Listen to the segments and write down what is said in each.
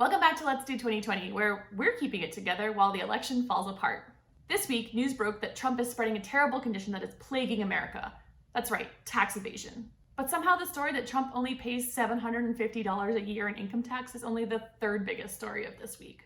Welcome back to Let's Do 2020, where we're keeping it together while the election falls apart. This week, news broke that Trump is spreading a terrible condition that is plaguing America. That's right, tax evasion. But somehow the story that Trump only pays $750 a year in income tax is only the third biggest story of this week.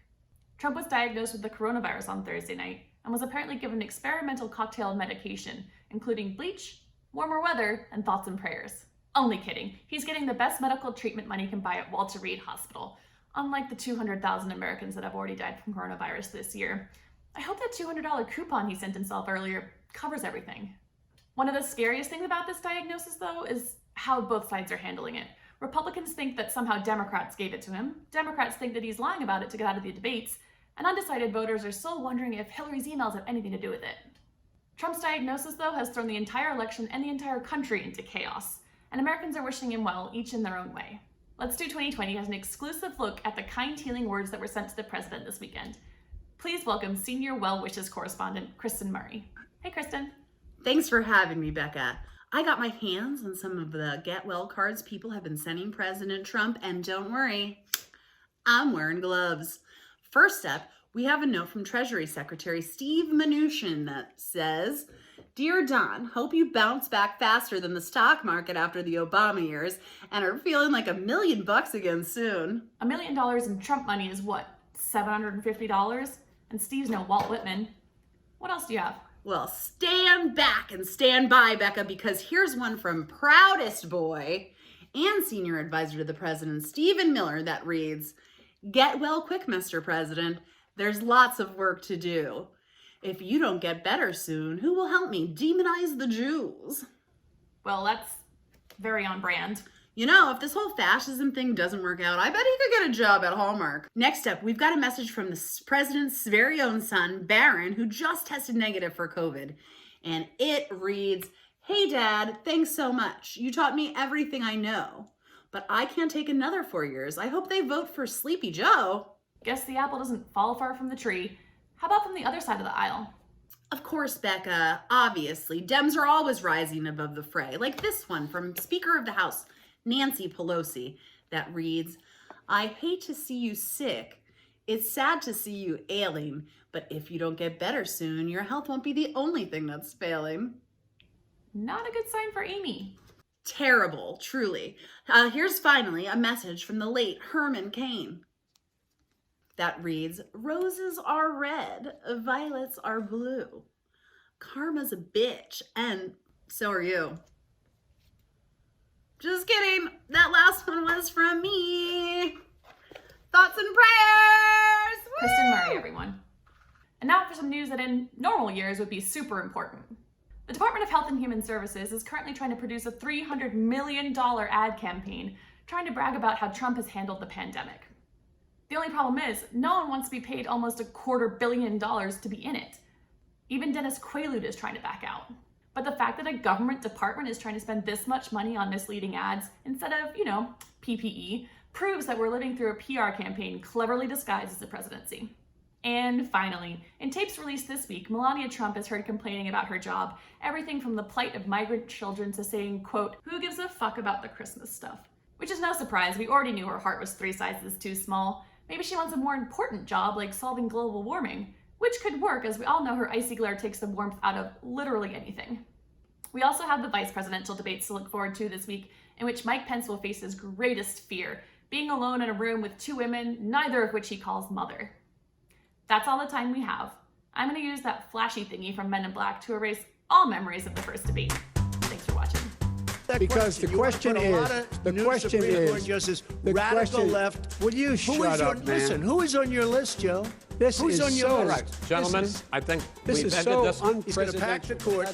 Trump was diagnosed with the coronavirus on Thursday night and was apparently given an experimental cocktail of medication, including bleach, warmer weather, and thoughts and prayers. Only kidding. He's getting the best medical treatment money can buy at Walter Reed Hospital, unlike the 200,000 Americans that have already died from coronavirus this year. I hope that $200 coupon he sent himself earlier covers everything. One of the scariest things about this diagnosis, though, is how both sides are handling it. Republicans think that somehow Democrats gave it to him. Democrats think that he's lying about it to get out of the debates. And undecided voters are still wondering if Hillary's emails have anything to do with it. Trump's diagnosis, though, has thrown the entire election and the entire country into chaos. And Americans are wishing him well, each in their own way. Let's Do 2020 has an exclusive look at the kind, healing words that were sent to the president this weekend. Please welcome senior well wishes correspondent Kristen Murray. Hey, Kristen. Thanks for having me, Becca. I got my hands on some of the get well cards people have been sending President Trump, and don't worry, I'm wearing gloves. First up, we have a note from Treasury Secretary Steve Mnuchin that says, "Dear Don, hope you bounce back faster than the stock market after the Obama years and are feeling like $1 million again soon." $1 million in Trump money is what, $750? And Steve's no Walt Whitman. What else do you have? Well, stand back and stand by, Becca, because here's one from Proudest Boy and Senior Advisor to the President, Stephen Miller, that reads, "Get well quick, Mr. President. There's lots of work to do. If you don't get better soon, who will help me demonize the Jews?" Well, that's very on brand. You know, if this whole fascism thing doesn't work out, I bet he could get a job at Hallmark. Next up, we've got a message from the president's very own son, Barron, who just tested negative for COVID. And it reads, "Hey, Dad, thanks so much. You taught me everything I know. But I can't take another 4 years. I hope they vote for Sleepy Joe." Guess the apple doesn't fall far from the tree. How about from the other side of the aisle? Of course, Becca, obviously, Dems are always rising above the fray, like this one from Speaker of the House, Nancy Pelosi, that reads, "I hate to see you sick. It's sad to see you ailing, but if you don't get better soon, your health won't be the only thing that's failing." Not a good sign for Amy. Terrible, truly. Here's finally a message from the late Herman Cain that reads, "Roses are red, violets are blue. Karma's a bitch, and so are you." Just kidding. That last one was from me. Thoughts and prayers. Woo! Kristen Murray, everyone. And now for some news that in normal years would be super important. The Department of Health and Human Services is currently trying to produce a $300 million ad campaign trying to brag about how Trump has handled the pandemic. The only problem is, no one wants to be paid almost $250 million to be in it. Even Dennis Quaalude is trying to back out. But the fact that a government department is trying to spend this much money on misleading ads instead of, PPE, proves that we're living through a PR campaign cleverly disguised as the presidency. And finally, in tapes released this week, Melania Trump is heard complaining about her job, everything from the plight of migrant children to saying, quote, "Who gives a fuck about the Christmas stuff?" Which is no surprise, we already knew her heart was 3 sizes too small. Maybe she wants a more important job like solving global warming, which could work as we all know her icy glare takes the warmth out of literally anything. We also have the vice presidential debates to look forward to this week, in which Mike Pence will face his greatest fear, being alone in a room with 2 women, neither of which he calls mother. That's all the time we have. I'm going to use that flashy thingy from Men in Black to erase all memories of the first debate. Thanks for watching. Because the question is, Justice, radical left. Will you shut up, man? Listen, who is on your list, Joe? This Who's is on your so list? Gentlemen, I think This we've is ended so this. He's going to pack the court.